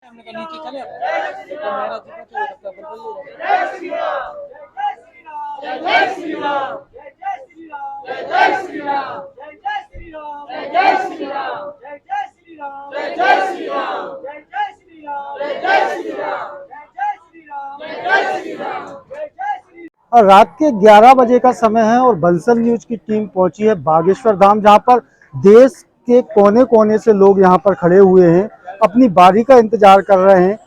हमने कहा नीचे चले तो मेरा जी को तो लगता है जय श्री राम जय श्री राम जय श्री राम जय श्री राम जय श्री राम जय श्री राम जय श्री राम जय श्री राम जय श्री राम जय श्री राम जय श्री राम जय श्री राम जय श्री। और रात के 11 बजे का समय है और बंसल न्यूज की टीम पहुंची है बागेश्वर धाम, जहां पर देश के कोने कोने से लोग यहां पर खड़े हुए हैं, अपनी बारी का इंतजार कर रहे हैं।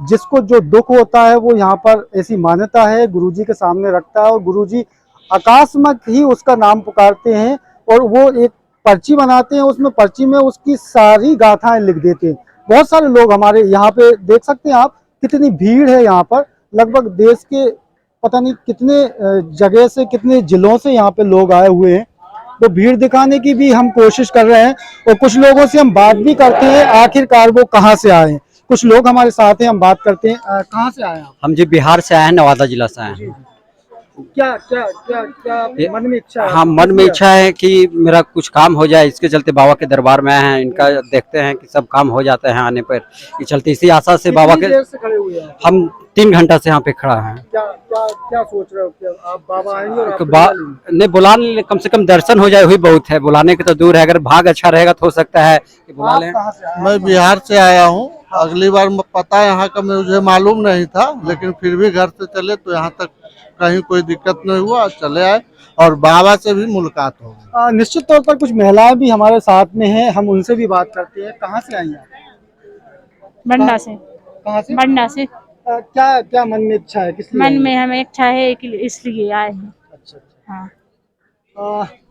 जिसको जो दुख होता है वो यहाँ पर, ऐसी मान्यता है, गुरुजी के सामने रखता है और गुरुजी आकाशमत ही उसका नाम पुकारते हैं और वो एक पर्ची बनाते हैं, उसमें पर्ची में उसकी सारी गाथाएं लिख देते हैं। बहुत सारे लोग हमारे यहाँ पे देख सकते हैं आप, कितनी भीड़ है यहाँ पर। लगभग देश के पता नहीं कितने जगह से, कितने जिलों से यहाँ पे लोग आए हुए हैं। तो भीड़ दिखाने की भी हम कोशिश कर रहे हैं और कुछ लोगों से हम बात भी करते हैं, आखिरकार वो कहाँ से आए हैं। कुछ लोग हमारे साथ हैं, हम बात करते हैं। कहाँ से आए हैं आप? हम जी बिहार से आए हैं, नवादा जिला से आए हैं। क्या क्या क्या क्या मन में इच्छा है? हाँ, मन में इच्छा है कि मेरा कुछ काम हो जाए, इसके चलते बाबा के दरबार में आए हैं। इनका देखते हैं कि सब काम हो जाते हैं आने पर, ये चलते इसी आशा से बाबा के। देर से खड़े हुए हैं? हम 3 घंटा से यहाँ पे खड़ा हैं। क्या क्या क्या सोच रहे हो कि आप बाबा आएंगे और आप नहीं बुला लें, कम से कम दर्शन हो जाए, वही बहुत है। बुलाने के तो दूर है, अगर भाग अच्छा रहेगा तो हो सकता है कि बुला लें। मैं बिहार से आया हूँ। अगली बार पता यहाँ का मुझे मालूम नहीं था, लेकिन फिर भी घर से चले तो यहाँ तक कहीं कोई दिक्कत नहीं हुआ, चले आए और बाबा से भी मुलाकात हो गई। निश्चित तौर पर कुछ महिलाएं भी हमारे साथ में हैं, हम उनसे भी बात करते हैं। कहाँ से आई हैं आप? बंडा से। कहाँ से? बंडा से। क्या क्या मन में इच्छा है? किस लिए मन में हमें इच्छा है कि इसलिए आए हैं। अच्छा। हाँ।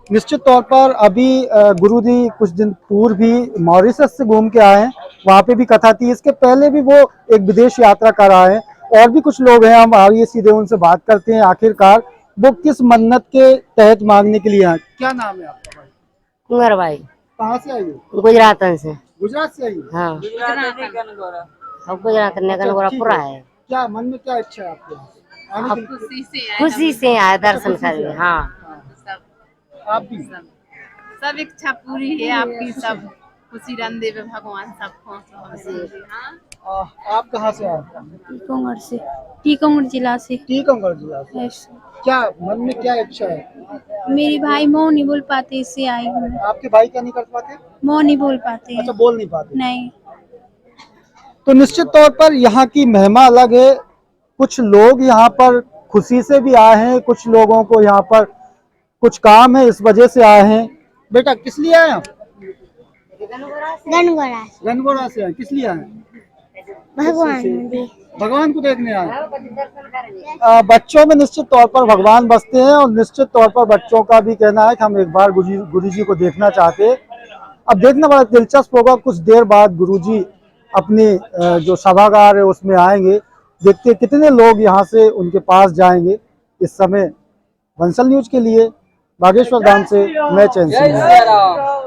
निश्चित तौर पर अभी गुरुजी कुछ दिन पूर्व भी मॉरिशस से घूम के आए हैं, वहाँ पे भी कथा थी। इसके पहले भी वो एक विदेश यात्रा कर आए हैं। और भी कुछ लोग हैं, हम आइए सीधे उनसे बात करते हैं, आखिरकार वो किस मन्नत के तहत मांगने के लिए आए। क्या नाम है आपका भाई? कुंवर भाई। कहाँ से आई हो? गुजरात से। गुजरात से आई हो? हाँ, गुजरात गनगोरापुरा है। क्या मन में क्या इच्छा है आपके? खुशी से आए दर्शन करने। हाँ, आप भी? सब इच्छा पूरी है आपकी, सब खुशी रन देवे भगवान सबको। आप कहाँ से आए? टीकमगढ़ से। टीकमगढ़ जिला से। टीकमगढ़ जिला से। क्या मन में क्या इच्छा है? मेरी भाई मौन नहीं बोल पाते, इससे आई हूँ। आपके भाई क्या नहीं कर पाते? मौन नहीं बोल पाते। अच्छा, बोल नहीं पाते? नहीं। तो निश्चित तौर पर यहाँ की महिमा अलग है। कुछ लोग यहाँ पर खुशी से भी आए हैं, कुछ लोगों को यहाँ पर कुछ काम है, इस वजह से आए हैं। बेटा किस लिए आए आप? गनगोरा से आए। किस लिए आए? भगवान को देखने आए। बच्चों में निश्चित तौर पर भगवान बसते हैं और निश्चित तौर पर बच्चों का भी कहना है कि हम एक बार गुरुजी को देखना चाहते हैं। अब देखना बड़ा दिलचस्प होगा, कुछ देर बाद गुरुजी अपने जो सभागार है उसमें आएंगे। देखते हैं कितने लोग यहाँ से उनके पास जाएंगे। इस समय बंसल न्यूज के लिए बागेश्वर धाम से मैं चैन सिंह।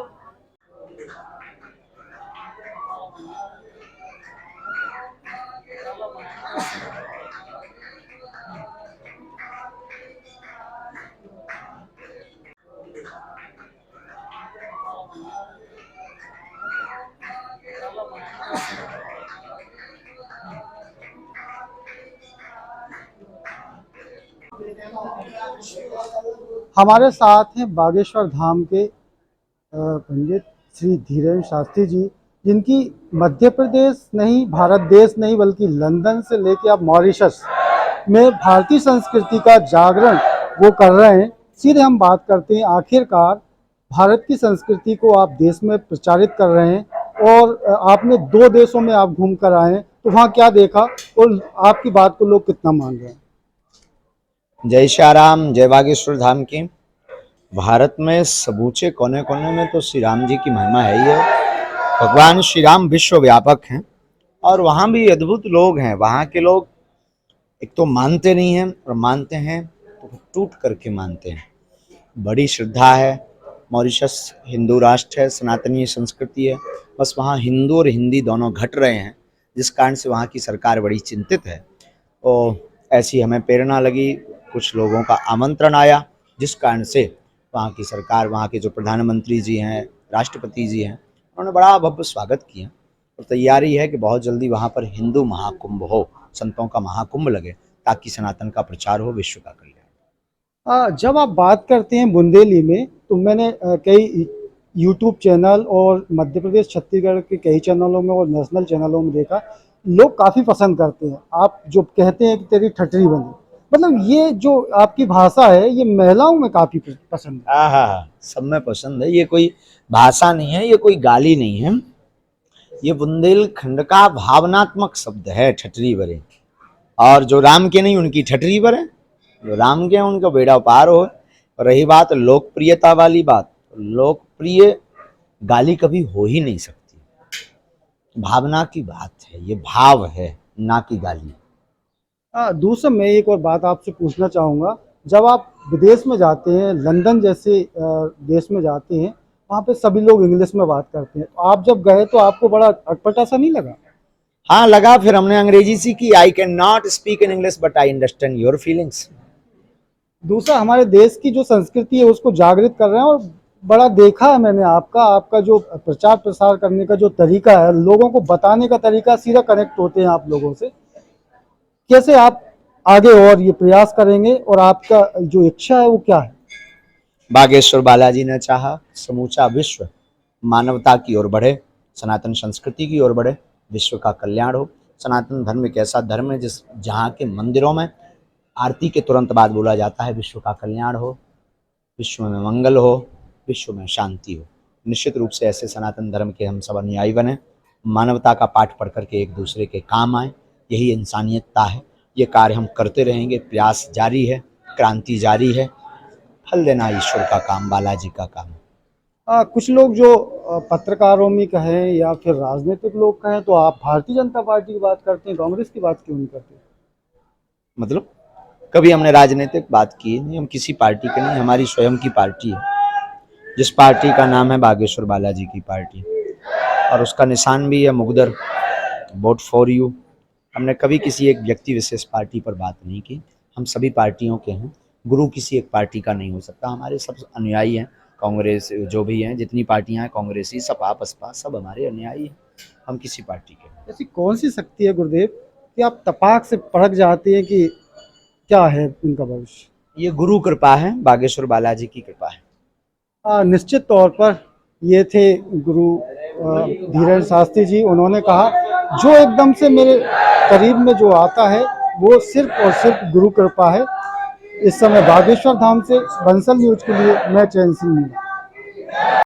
हमारे साथ हैं बागेश्वर धाम के पंडित श्री धीरेन्द्र शास्त्री जी, जिनकी मध्य प्रदेश नहीं, भारत देश नहीं, बल्कि लंदन से लेके अब मॉरिशस में भारतीय संस्कृति का जागरण वो कर रहे हैं। सीधे हम बात करते हैं, आखिरकार भारत की संस्कृति को आप देश में प्रचारित कर रहे हैं और आपने 2 देशों में आप घूम कर आए हैं, तो वहाँ क्या देखा और आपकी बात को लोग कितना मान रहे हैं? जय श्री राम, जय बागेश्वर धाम की। भारत में समूचे कोने कोने में तो श्री राम जी की महिमा है ही है। भगवान श्री राम विश्वव्यापक हैं और वहाँ भी अद्भुत लोग हैं। वहाँ के लोग एक तो मानते नहीं हैं और मानते हैं तो टूट करके मानते हैं। बड़ी श्रद्धा है। मॉरिशस हिंदू राष्ट्र है, सनातनी संस्कृति है, बस वहाँ हिंदू और हिंदी दोनों घट रहे हैं, जिस कारण से वहाँ की सरकार बड़ी चिंतित है। तो ऐसी हमें प्रेरणा लगी, कुछ लोगों का आमंत्रण आया, जिस कारण से वहाँ की सरकार, वहाँ के जो प्रधानमंत्री जी हैं, राष्ट्रपति जी हैं, उन्होंने बड़ा भव्य स्वागत किया और तैयारी है कि बहुत जल्दी वहाँ पर हिंदू महाकुंभ हो, संतों का महाकुंभ लगे, ताकि सनातन का प्रचार हो, विश्व का कल्याण। जब आप बात करते हैं बुंदेली में, तो मैंने कई यूट्यूब चैनल और मध्य प्रदेश छत्तीसगढ़ के कई चैनलों में और नेशनल चैनलों में देखा, लोग काफ़ी पसंद करते हैं। आप जो कहते हैं कि तेरी ठटरी बनी, मतलब ये जो आपकी भाषा है ये महिलाओं में काफ़ी पसंद है। हाँ, सब में पसंद है। ये कोई भाषा नहीं है, ये कोई गाली नहीं है, ये बुंदेलखंड का भावनात्मक शब्द है, ठटरी बरे। और जो राम के नहीं उनकी ठटरी बरे, जो राम के हैं उनका बेड़ा पार हो। और रही बात लोकप्रियता वाली बात, लोकप्रिय गाली कभी हो ही नहीं सकती, भावना की बात है, ये भाव है, ना कि गाली। दूसरा मैं एक और बात आपसे पूछना चाहूँगा, जब आप विदेश में जाते हैं, लंदन जैसे देश में जाते हैं, वहाँ पे सभी लोग इंग्लिश में बात करते हैं, आप जब गए तो आपको बड़ा अटपटा सा नहीं लगा? हाँ लगा, फिर हमने अंग्रेजी सीखी। I can not speak in English but I understand your feelings. दूसरा, हमारे देश की जो संस्कृति है उसको जागृत कर रहे हैं, और बड़ा देखा है मैंने आपका जो प्रचार प्रसार करने का जो तरीका है, लोगों को बताने का तरीका, सीधा कनेक्ट होते हैं आप लोगों से। कैसे आप आगे और ये प्रयास करेंगे, और आपका जो इच्छा है वो क्या है? बागेश्वर बालाजी ने चाहा समूचा विश्व मानवता की ओर बढ़े, सनातन संस्कृति की ओर बढ़े, विश्व का कल्याण हो। सनातन धर्म एक ऐसा धर्म है जहाँ के मंदिरों में आरती के तुरंत बाद बोला जाता है विश्व का कल्याण हो, विश्व में मंगल हो, विश्व में शांति हो। निश्चित रूप से ऐसे सनातन धर्म के हम सब अनुयायी बने, मानवता का पाठ पढ़ करके एक दूसरे के काम आए, यही इंसानियतता है। ये कार्य हम करते रहेंगे, प्रयास जारी है, क्रांति जारी है, फल देना ईश्वर का काम, बालाजी का काम। कुछ लोग जो पत्रकारों में कहें या फिर राजनीतिक लोग कहें, तो आप भारतीय जनता पार्टी की बात करते हैं, कांग्रेस की बात क्यों नहीं करते? मतलब कभी हमने राजनीतिक बात की नहीं, हम किसी पार्टी के नहीं, हमारी स्वयं की पार्टी है, जिस पार्टी का नाम है बागेश्वर बालाजी की पार्टी, और उसका निशान भी है मुगदर, वोट फॉर यू। हमने कभी किसी एक व्यक्ति विशेष पार्टी पर बात नहीं की, हम सभी पार्टियों के हैं, गुरु किसी एक पार्टी का नहीं हो सकता। हमारे सब अनुयायी हैं, कांग्रेस जो भी हैं, जितनी पार्टियां हैं, कांग्रेसी, सपा, बसपा, सब हमारे अनुयायी हैं, हम किसी पार्टी के। ऐसी कौन सी शक्ति है गुरुदेव कि आप तपाक से परख जाते हैं कि क्या है इनका भविष्य? ये गुरु कृपा है, बागेश्वर बालाजी की कृपा है। निश्चित तौर पर ये थे गुरु धीरेन्द्र शास्त्री जी। उन्होंने कहा जो एकदम से मेरे करीब में जो आता है वो सिर्फ और सिर्फ गुरु कृपा है। इस समय बागेश्वर धाम से बंसल न्यूज के लिए मैं चैन सिंह।